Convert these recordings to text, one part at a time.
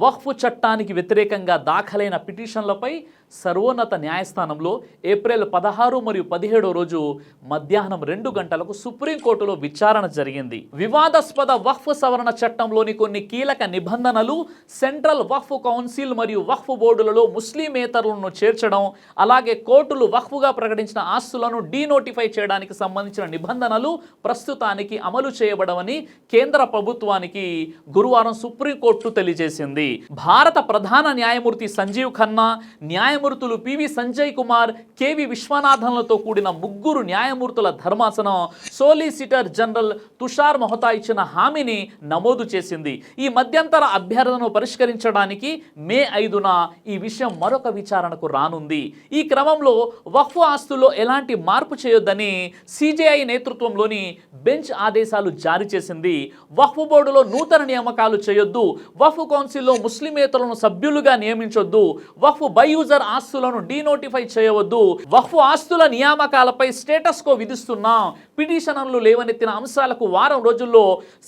వక్ఫ్ చట్టానికి వ్యతిరేకంగా దాఖలైన పిటిషన్లపై సర్వోన్నత న్యాయస్థానంలో ఏప్రిల్ 16 మరియు 17 రోజు మధ్యాహ్నం 2 గంటలకు సుప్రీంకోర్టులో విచారణ జరిగింది. వివాదాస్పద వక్ఫ్ సవరణ చట్టంలోని కొన్ని కీలక నిబంధనలు, సెంట్రల్ వక్ఫ్ కౌన్సిల్ మరియు వక్ఫ్ బోర్డులలో ముస్లిమేతరులను చేర్చడం, అలాగే కోర్టులు వక్ఫ్గా ప్రకటించిన ఆస్తులను డీనోటిఫై చేయడానికి సంబంధించిన నిబంధనలు ప్రస్తుతానికి అమలు చేయబడవని కేంద్ర ప్రభుత్వానికి గురువారం సుప్రీంకోర్టు తెలియజేసింది. భారత ప్రధాన న్యాయమూర్తి సంజీవ్ ఖన్నా, న్యాయమూర్తులు పివి సంజయ్ కుమార్, కెవి విశ్వనాథన్లతో కూడిన 3 న్యాయమూర్తుల ధర్మాసనం సోలిసిటర్ జనరల్ తుషార్ మెహతా ఇచ్చిన హామీని నమోదు చేసింది. ఈ మధ్యంతర అభ్యర్థనను పరిష్కరించడానికి మే 5న ఈ విషయం మరొక విచారణకు రానుంది. ఈ క్రమంలో వక్ఫ్ ఆస్తుల్లో ఎలాంటి మార్పు చేయొద్దని సిజేఐ నేతృత్వంలోని బెంచ్ ఆదేశాలు జారీ చేసింది. వక్ఫ్ బోర్డులో నూతన నియామకాలు చేయొద్దు, వక్ఫ్ కౌన్సిల్లో ముస్లిమేతరులను సభ్యులుగా నియమించొద్దు, వక్ఫ్ బై యూజర్ ఆస్తులను డీనోటిఫై చేయవద్దు, వక్ఫ్ ఆస్తుల నియామకాలపై స్టేటస్ కో విధిస్తున్నాం, పిటిషనర్లు లేవనెత్తిన అంశాలకు వారం రోజుల్లో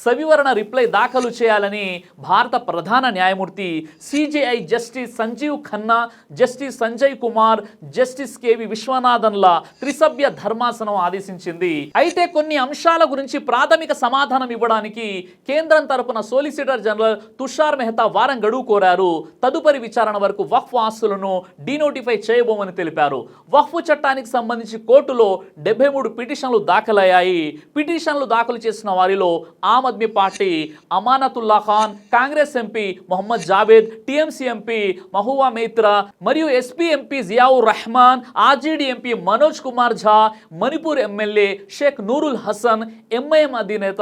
సవివరణ రిప్లై దాఖలు చేయాలని భారత ప్రధాన న్యాయమూర్తి CJI justice Sanjiv Khanna, justice Sanjay Kumar, justice K V విశ్వనాథన్ల త్రిసభ్య ధర్మాసనం ఆదేశించింది. అయితే కొన్ని అంశాల గురించి ప్రాథమిక సమాధానం ఇవ్వడానికి కేంద్రం తరపున సోలిసిటర్ జనరల్ తుషార్ మెహతా వారం గడువు కోరారు. తదుపరి విచారణ వరకు వక్ఫ్ ఆస్తులను డీనోటిఫై చేయబోమని తెలిపారు. వక్ఫ్ చట్టానికి సంబంధించి కోర్టులో 73 పిటిషన్లు దాఖలయ్యాయి. పిటిషన్లు దాఖలు చేసిన వారిలో Aam Aadmi party Amanatullah Khan, Congress MP Mohammad Javed, TMC MP Mahua Moitra మరియు SP MP Ziaur Rahman, RJD MP Manoj Kumar Jha, Manipur MLA Sheikh Nurul Hasan, MIM అధినేత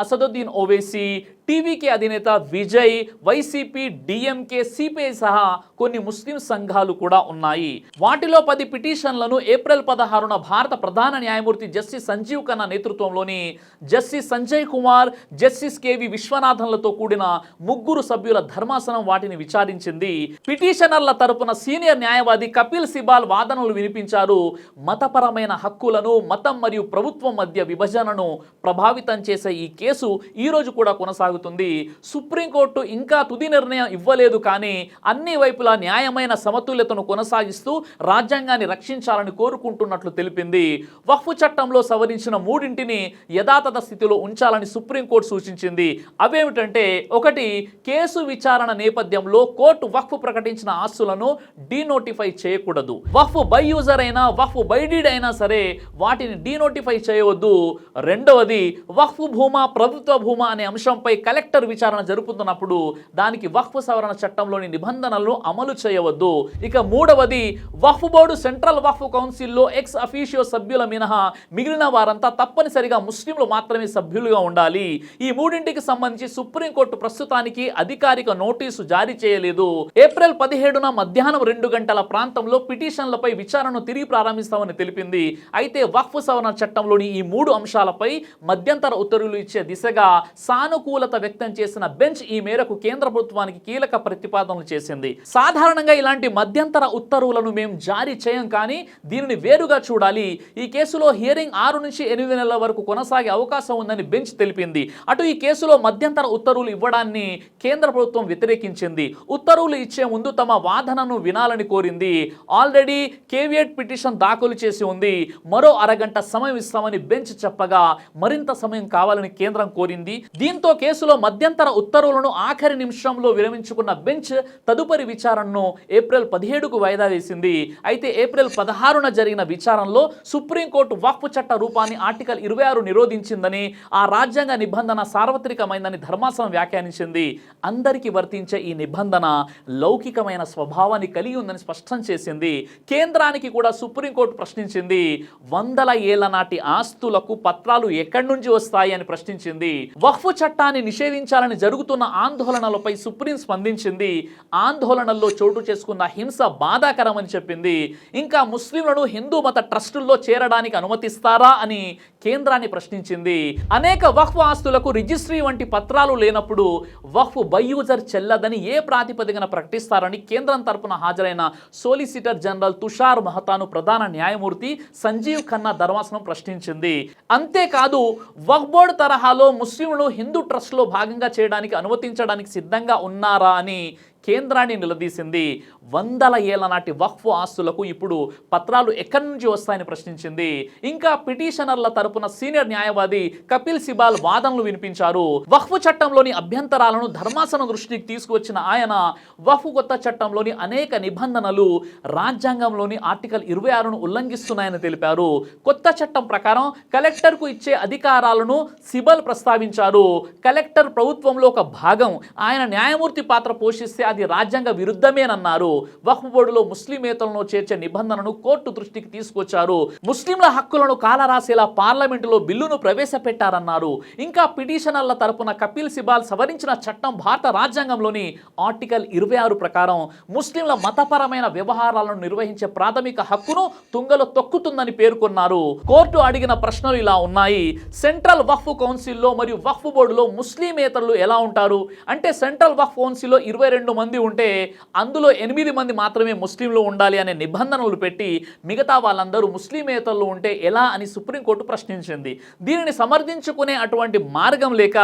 అసదుద్దీన్ ఓవైసీ, టీవీకే అధినేత విజయ్, వైసీపీ, డిఎంకే, సిపిఐ సహా కొన్ని ముస్లిం సంఘాలు కూడా ఉన్నాయి. వాటిలో 10 పిటిషన్లను ఏప్రిల్ 16న భారత ప్రధాన న్యాయమూర్తి జస్టిస్ సంజీవ్ ఖన్నా నేతృత్వంలోని justice Sanjay Kumar, justice K V విశ్వనాథన్లతో కూడిన 3 సభ్యుల ధర్మాసనం వాటిని విచారించింది. పిటిషనర్ల తరపున సీనియర్ న్యాయవాది కపిల్ సిబాల్ వాదనలు వినిపించారు. మతపరమైన హక్కులను, మతం మరియు ప్రభుత్వం మధ్య విభజనను ప్రభావితం చేసే ఈ కేసు ఈ రోజు కూడా కొనసాగుతుంది. సుప్రీంకోర్టు ఇంకా తుది నిర్ణయం ఇవ్వలేదు, కానీ అన్ని వైపులా న్యాయమైన సమతుల్యతను కొనసాగిస్తూ రాజ్యాంగాన్ని రక్షించాలని కోరుకుంటున్నట్లు తెలిపింది. వక్ఫ్ చట్టంలో సవరించిన 3ంటిని యథాతథ స్థితిలో ఉంచాలని సుప్రీంకోర్టు సూచించింది. అవేమిటంటే, 1, కేసు విచారణ నేపథ్యంలో కోర్టు వక్ఫ్ ప్రకటించిన ఆస్తులను డీనోటిఫై చేయకూడదు. వక్ఫ్ బై యూజర్ అయినా వక్ఫ్ బై డీడ్ అయినా సరే వాటిని డీనోటిఫై చేయవద్దు. 2, వక్ఫ్ భూమా ప్రభుత్వ భూమా అనే అంశంపై కలెక్టర్ విచారణ జరుపుతున్నప్పుడు దానికి వక్ఫ్ సవరణ చట్టంలోని నిబంధనలను అమలు చేయవద్దు. ఇక 3వది, వక్ఫ్ బోర్డు, సెంట్రల్ వక్ఫ్ కౌన్సిల్లో ఎక్స్ అఫీషియో సభ్యుల మినహా మిగిలిన వారంతా తప్పనిసరిగా ముస్లింలు మాత్రమే సభ్యులుగా ఉండాలి. ఈ 3ంటికి సంబంధించి సుప్రీంకోర్టు ప్రస్తుతానికి అధికారిక నోటీసు జారీ చేయలేదు. ఏప్రిల్ 17న మధ్యాహ్నం 2 గంటల ప్రాంతంలో పిటిషన్లపై విచారణను తిరిగి ప్రారంభిస్తామని తెలిపింది. అయితే వక్ఫ్ సవరణ చట్టంలోని ఈ 3 అంశాలపై మధ్యంతర ఉత్తర్వులు ఇచ్చే దిశగా సానుకూలత వ్యక్తం చేసిన బెంచ్ ఈ మేరకు కేంద్ర ప్రభుత్వానికి కీలక ప్రతిపాదనలు చేసింది. సాధారణంగా ఇలాంటి మధ్యంతర ఉత్తర్వులను మేము జారీ చేయం, కానీ దీనిని వేరుగా చూడాలి. ఈ కేసులో హియరింగ్ 6 నుంచి 8 నెలల వరకు కొనసాగే అవకాశం ఉందని బెంచ్ తెలిపింది. అటు ఈ కేసులో మధ్యంతర ఉత్తర్వులు ఇవ్వడాన్ని కేంద్ర ప్రభుత్వం వ్యతిరేకించింది. ఉత్తర్వులు ఇచ్చే ముందు తమ వాదనను వినాలని కోరింది. ఆల్రెడీ కేవియట్ పిటిషన్ దాఖలు చేసి ఉంది. మరో అరగంట సమయం ఇస్తామని బెంచ్ చెప్పగా మరింత సమయం కావాలని కేంద్రం కోరింది. దీంతో కేసులో మధ్యంతర ఉత్తర్వులను ఆఖరి నిమిషంలో విరమించుకున్న బెంచ్ తదుపరి విచారణను ఏప్రిల్ 17కు వాయిదా వేసింది. అయితే ఏప్రిల్ 16న జరిగిన విచారణలో సుప్రీంకోర్టు వక్ఫ్ చట్ట రూపాన్ని ఆర్టికల్ 26 నిరోధించిందని, ఆ రాజ్యాంగ నిబంధన సార్వత్రికమైందని ధర్మాసనం వ్యాఖ్యానించింది. అందరికీ వర్తించే ఈ నిబంధన లౌకికమైన స్వభావాన్ని కలిగి ఉందని స్పష్టం చేసింది. కేంద్రానికి కూడా సుప్రీంకోర్టు ప్రశ్నించింది. 100 ఏళ్ల నాటి ఆస్తులకు పత్రాలు ఎక్కడి నుంచి వస్తాయి అని ప్రశ్నించింది. వక్ఫ్ చట్టాన్ని నిషేధించాలని జరుగుతున్న ఆందోళనలపై సుప్రీం స్పందించింది. ఆందోళనల్లో చోటు చేసుకున్న హింస బాధాకరమని చెప్పింది. ఇంకా ముస్లింలను హిందూ మత ట్రస్టుల్లో చేరడానికి అనుమతిస్తారా అని కేంద్రాన్ని ప్రశ్నించింది. అనేక వక్ఫ్ ఆస్తులకు రిజిస్ట్రీ వంటి పత్రాలు లేనప్పుడు వక్ఫ్ బై యూజర్ చెల్లదని ఏ ప్రాతిపదికన ప్రకటిస్తారని కేంద్రం తరపున హాజరైన సోలిసిటర్ జనరల్ తుషార్ మెహతాను ప్రధాన న్యాయమూర్తి సంజీవ్ ఖన్నా ధర్మాసనం ప్రశ్నించింది. అంతేకాదు వక్ఫ్ బోర్డు తరహాలో ముస్లింలు హిందూ ట్రస్టుల ట్రస్ట్లో భాగంగా చేయడానికి అనుమతించడానికి సిద్ధంగా ఉన్నారా అని కేంద్రాన్ని నిలదీసింది. వందల ఏళ్ల నాటి వక్ఫ్ ఆస్తులకు ఇప్పుడు పత్రాలు ఎక్కడి నుంచి వస్తాయని ప్రశ్నించింది. ఇంకా పిటిషనర్ల తరపున సీనియర్ న్యాయవాది కపిల్ సిబాల్ వాదనలు వినిపించారు. వక్ఫ్ చట్టంలోని అభ్యంతరాలను ధర్మాసనం దృష్టికి తీసుకువచ్చిన ఆయన వక్ఫ్ కొత్త చట్టంలోని అనేక నిబంధనలు రాజ్యాంగంలోని ఆర్టికల్ 26ను ఉల్లంఘిస్తున్నాయని తెలిపారు. కొత్త చట్టం ప్రకారం కలెక్టర్కు ఇచ్చే అధికారాలను సిబల్ ప్రస్తావించారు. కలెక్టర్ ప్రభుత్వంలో ఒక భాగం. ఆయన న్యాయమూర్తి పాత్ర పోషిస్తే అది రాజ్యాంగ విరుద్ధమేనన్నారు. వక్ఫ్ బోర్డులో ముస్లిమేతలను చేర్చే నిబంధనను కోర్టు దృష్టికి తీసుకొచ్చారు. ముస్లింల హక్కులను కాలరాసేలా పార్లమెంటులో బిల్లును ప్రవేశపెట్టారన్నారు. ఇంకా పిటిషనర్ల తరపున కపిల్ సిబాల్ సవరించిన చట్టం భారత రాజ్యాంగంలోని ఆర్టికల్ 26 ప్రకారం ముస్లింల మతపరమైన వ్యవహారాలను నిర్వహించే ప్రాథమిక హక్కును తుంగలో తొక్కుతుందని పేర్కొన్నారు. కోర్టు అడిగిన ప్రశ్నలు ఇలా ఉన్నాయి. సెంట్రల్ వక్ఫ్ కౌన్సిల్లో మరియు వక్ఫ్ బోర్డులో ముస్లిమేతరులు ఎలా ఉంటారు? అంటే సెంట్రల్ వక్ఫ్ కౌన్సిల్లో 22 మంది ఉంటే అందులో 8 మంది మాత్రమే ముస్లింలు ఉండాలి అనే నిబంధనలు పెట్టి మిగతా వాళ్ళందరూ ముస్లిమేతరులు ఉంటే ఎలా అని సుప్రీంకోర్టు ప్రశ్నించింది. దీనిని సమర్థించుకునే అటువంటి మార్గం లేక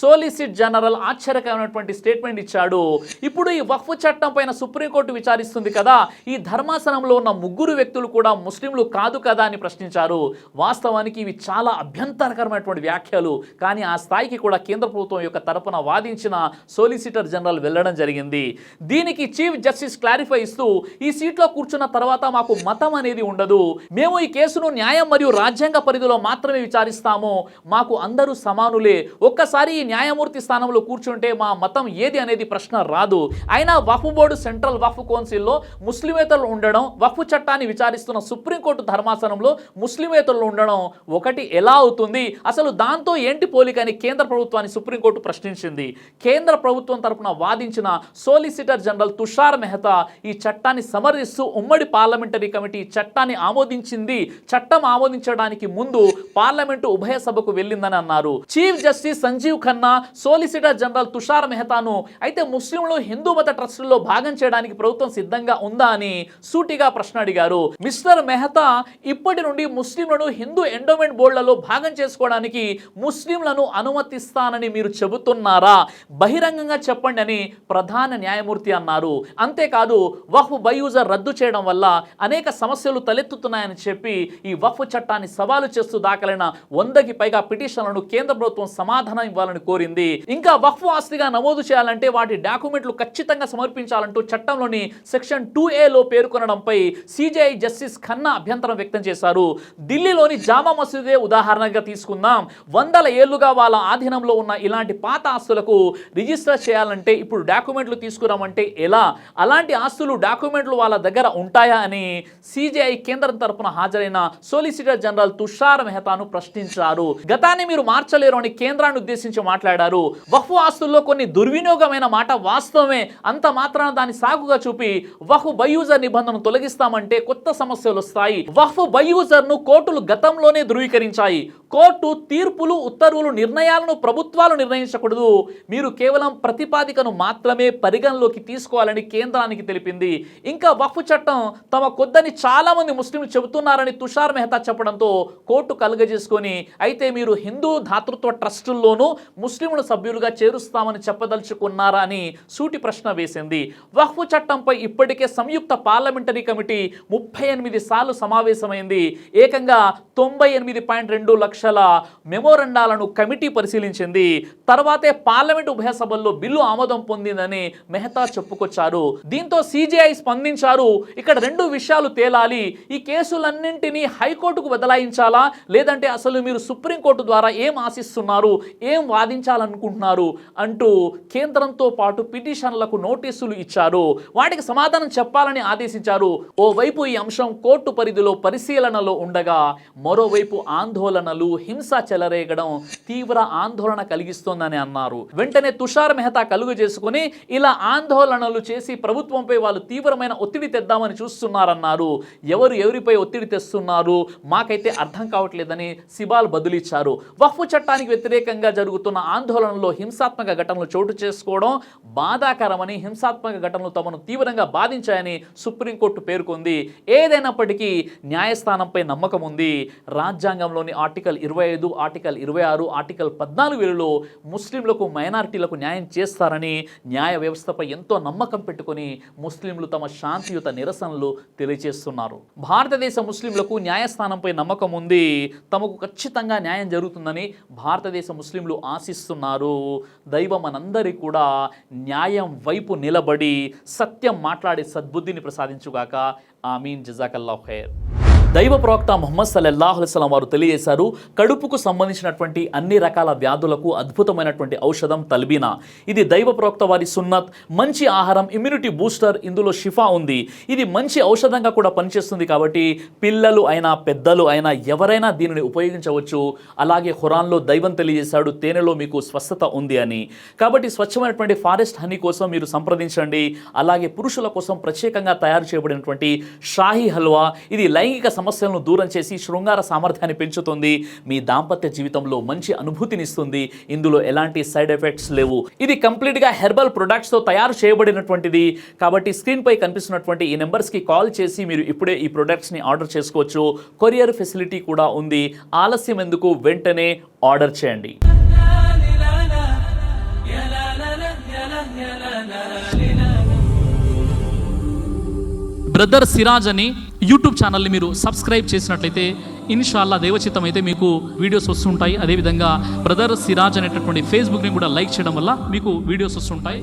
సోలిసిటర్ జనరల్ ఆశ్చర్యకరమైనటువంటి స్టేట్మెంట్ ఇచ్చాడు. ఇప్పుడు ఈ వక్ఫ్ చట్టం పైన సుప్రీంకోర్టు విచారిస్తుంది కదా, ఈ ధర్మాసనంలో ఉన్న 3 వ్యక్తులు కూడా ముస్లింలు కాదు కదా అని ప్రశ్నించారు. వాస్తవానికి ఇవి చాలా అభ్యంతరకరమైనటువంటి వ్యాఖ్యలు. కానీ ఆ స్థాయికి కూడా కేంద్ర ప్రభుత్వం యొక్క తరపున వాదించిన సోలిసిటర్ జనరల్ వెళ్ళడం జరిగింది. దీనికి చీఫ్ జస్టిస్ క్లారిఫై ఇస్తూ ఈ సీట్లో కూర్చున్న తర్వాత మాకు మతం అనేది ఉండదు. మేము ఈ కేసును న్యాయం మరియు రాజ్యాంగ పరిధిలో మాత్రమే విచారిస్తాము. మాకు అందరూ సమానులే. ఒక్కసారి ఈ న్యాయమూర్తి స్థానంలో కూర్చుంటే మా మతం ఏది అనేది ప్రశ్న రాదు. అయినా వక్ఫ్ బోర్డు సెంట్రల్ వక్ఫ్ కౌన్సిల్లో ముస్లిమేతరులు ఉండడం, వక్ఫ్ చట్టాన్ని విచారిస్తున్న సుప్రీంకోర్టు ధర్మాసనంలో ముస్లిమేతరులు ఉండడం ఒకటి ఎలా అవుతుంది? అసలు దాంతో ఏంటి పోలిక అని కేంద్ర ప్రభుత్వాన్ని సుప్రీంకోర్టు ప్రశ్నించింది. కేంద్ర ప్రభుత్వం తరపున వాదించిన సోలిసిటర్ జనరల్ తుషార్ మెహతా ఈ చట్టాన్ని సమర్థిస్తూ ఉమ్మడి పార్లమెంటరీ కమిటీ చట్టాన్ని ఆమోదించింది. చట్టం ఆమోదించడానికి ముందు పార్లమెంటు ఉభయ సభకు వెళ్ళిందని అన్నారు. Chief justice Sanjiv Khanna solicitor general Tushar మెహతాను అయితే ముస్లింలు హిందూ మత ట్రస్టుల్లో భాగం చేయడానికి ప్రభుత్వం సిద్ధంగా ఉందా అని సూటిగా ప్రశ్న అడిగారు. మిస్టర్ మెహతా, ఇప్పటి నుండి ముస్లింలను హిందూ ఎండోమెంట్ బోర్డులలో భాగం చేసుకోవడానికి ముస్లింలను అనుమతిస్తానని మీరు చెబుతున్నారా? బహిరంగంగా చెప్పండి అని ప్రధాన న్యాయమూర్తి అన్నారు. అంతేకాదు వక్ఫ్ బైయూజర్ రద్దు చేయడం వల్ల అనేక సమస్యలు తలెత్తుతున్నాయని చెప్పి ఈ వక్ఫ్ చట్టాన్ని సవాలు చేస్తూ దాఖలైన 100కి పైగా పిటిషన్లను కేంద్ర ప్రభుత్వం సమాధానం ఇవ్వాలని కోరింది. ఇంకా వక్ఫ్ ఆస్తిగా నమోదు చేయాలంటే వాటి డాక్యుమెంట్లు ఖచ్చితంగా సమర్పించాలంటూ చట్టంలోని సెక్షన్ 2A పేర్కొనడంపై సిజేఐ జస్టిస్ ఖన్నా అభ్యంతరం వ్యక్తం చేశారు. ఢిల్లీలోని జామా మసీదే ఉదాహరణగా తీసుకుందాం. వందల ఏళ్లుగా వాళ్ళ ఆధీనంలో ఉన్న ఇలాంటి పాత ఆస్తులకు రిజిస్టర్ చేయాలంటే ఇప్పుడు డాక్యుమెంట్లు తీసుకురామంటే ఎలా? అలాంటి ఆస్తులు డాక్యుమెంట్లు వాళ్ళ దగ్గర ఉంటాయా అని సిజేఐ కేంద్రం తరపున హాజరైన సోలిసిటర్ జనరల్ తుషార్ మెహతాను ప్రశ్నించారు. గతాన్ని మీరు మార్చలేరు అని కేంద్రాన్ని ఉద్దేశించి మాట్లాడారు. వక్ఫ్ ఆస్తుల్లో కొన్ని దుర్వినియోగమైన మాట వాస్తవమే. అంత మాత్రాన దాన్ని సాగుగా చూపి వక్ఫ్ బైయూజర్ నిబంధనను తొలగిస్తామంటే కొత్త సమస్యలు వస్తాయి. వక్ఫ్ బైయూజర్ ను కోర్టులు గతంలోనే ధృవీకరించాయి. కోర్టు తీర్పులు, ఉత్తర్వులు, నిర్ణయాలను ప్రభుత్వాలు నిర్ణయించకూడదు. మీరు కేవలం ప్రతిపాదికను మాత్రమే పరిగణలోకి తీసుకోవాలని కేంద్రానికి తెలిపింది. ఇంకా వక్ఫ్ చట్టం తమ కొద్దని చాలా మంది ముస్లింలు చెబుతున్నారని తుషార్ మెహతా చెప్పడంతో కోర్టు కలుగజేసుకొని అయితే మీరు హిందూ ధాతృత్వ ట్రస్టుల్లోనూ ముస్లింల సభ్యులుగా చేరుస్తామని చెప్పదలుచుకున్నారా అని సూటి ప్రశ్న వేసింది. వక్ఫ్ చట్టంపై ఇప్పటికే సంయుక్త పార్లమెంటరీ కమిటీ 38 సార్లు సమావేశమైంది. ఏకంగా 98.2 లక్షల మెమోరండాలను కమిటీ పరిశీలించింది. తర్వాతే పార్లమెంట్ ఉభయ సభల్లో బిల్లు ఆమోదం పొందిందని మెహతా చెప్పుకొచ్చారు. దీంతో సిజేఐ స్పందించారు. ఇక్కడ 2 విషయాలు తేలాలి. ఈ కేసులన్నింటినీ హైకోర్టుకు బదలాయించాలా, లేదంటే అసలు మీరు సుప్రీంకోర్టు ద్వారా ఏం ఆశిస్తున్నారు, ఏం వాదించాలనుకుంటున్నారు అంటూ కేంద్రంతో పాటు పిటిషన్లకు నోటీసులు ఇచ్చారు. వాటికి సమాధానం చెప్పాలని ఆదేశించారు. ఓవైపు ఈ అంశం కోర్టు పరిధిలో పరిశీలనలో ఉండగా మరోవైపు ఆందోళనలు, హింస చెలరేగడం తీవ్ర ఆందోళన కలిగిస్తోందని అన్నారు. వెంటనే తుషార్ మెహతా కలుగు చేసుకుని ఇలా ఇలా ఆందోళనలు చేసి ప్రభుత్వంపై వాళ్ళు తీవ్రమైన ఒత్తిడి తెద్దామని చూస్తున్నారన్నారు. ఎవరిపై ఒత్తిడి తెస్తున్నారు మాకైతే అర్థం కావట్లేదని సిబాల్ బదులిచ్చారు. వక్ఫ్ చట్టానికి వ్యతిరేకంగా జరుగుతున్న ఆందోళనలో హింసాత్మక ఘటనలు చోటు చేసుకోవడం బాధాకరమని, హింసాత్మక ఘటనలు తమను తీవ్రంగా బాధించాయని సుప్రీంకోర్టు పేర్కొంది. ఏదైనప్పటికీ న్యాయస్థానంపై నమ్మకం ఉంది. రాజ్యాంగంలోని ఆర్టికల్ 25, ఆర్టికల్ 26, ఆర్టికల్ 14 ముస్లింలకు, మైనారిటీలకు న్యాయం చేస్తారని న్యాయ వ్యవస్థపై ఎంతో నమ్మకం పెట్టుకుని ముస్లింలు తమ శాంతియుత నిరసనలు తెలియజేస్తున్నారు. భారతదేశ ముస్లింలకు న్యాయస్థానంపై నమ్మకం ఉంది. తమకు ఖచ్చితంగా న్యాయం జరుగుతుందని భారతదేశ ముస్లింలు ఆశిస్తున్నారు. దైవం మనందరికీ కూడా న్యాయం వైపు నిలబడి సత్యం మాట్లాడే సద్బుద్ధిని ప్రసాదించుగాక. ఆమీన్. జజాకల్లాహు ఖైర్. దైవ ప్రవక్త ముహమ్మద్ సల్లల్లాహు అలైహి వసల్లం వారు తెలియజేశారు, కడుపుకు సంబంధించినటువంటి అన్ని రకాల వ్యాధులకు అద్భుతమైనటువంటి ఔషధం తల్బీనా. ఇది దైవ ప్రవక్త వారి సున్నత్. మంచి ఆహారం, ఇమ్యూనిటీ బూస్టర్, ఇందులో షిఫా ఉంది. ఇది మంచి ఔషధంగా కూడా పనిచేస్తుంది. కాబట్టి పిల్లలు అయినా పెద్దలు అయినా ఎవరైనా దీనిని ఉపయోగించవచ్చు. అలాగే ఖురాన్లో దైవం తెలియజేశాడు, తేనెలో మీకు స్వస్థత ఉంది అని. కాబట్టి స్వచ్ఛమైనటువంటి ఫారెస్ట్ హనీ కోసం మీరు సంప్రదించండి. అలాగే పురుషుల కోసం ప్రత్యేకంగా తయారు చేయబడినటువంటి షాహీ హల్వా, ఇది లైంగిక సమస్యలను దూరం చేసి శృంగార సామర్థ్యాన్ని పెంచుతుంది. మీ దాంపత్య జీవితంలో మంచి అనుభూతినిస్తుంది. ఇందులో ఎలాంటి సైడ్ ఎఫెక్ట్స్ లేవు. ఇది కంప్లీట్గా హెర్బల్ ప్రొడక్ట్స్తో తయారు చేయబడినటువంటిది. కాబట్టి స్క్రీన్పై కనిపిస్తున్నటువంటి ఈ నెంబర్స్కి కాల్ చేసి మీరు ఇప్పుడే ఈ ప్రొడక్ట్స్ని ఆర్డర్ చేసుకోవచ్చు. కొరియర్ ఫెసిలిటీ కూడా ఉంది. ఆలస్యం ఎందుకు, వెంటనే ఆర్డర్ చేయండి. బ్రదర్ సిరాజ్ అని యూట్యూబ్ ఛానల్ని మీరు సబ్స్క్రైబ్ చేసినట్లయితే ఇన్షాల్లా దేవచిత్తం అయితే మీకు వీడియోస్ వస్తుంటాయి. అదేవిధంగా బ్రదర్ సిరాజ్ అనేటటువంటి ఫేస్బుక్ని కూడా లైక్ చేయడం వల్ల మీకు వీడియోస్ వస్తుంటాయి.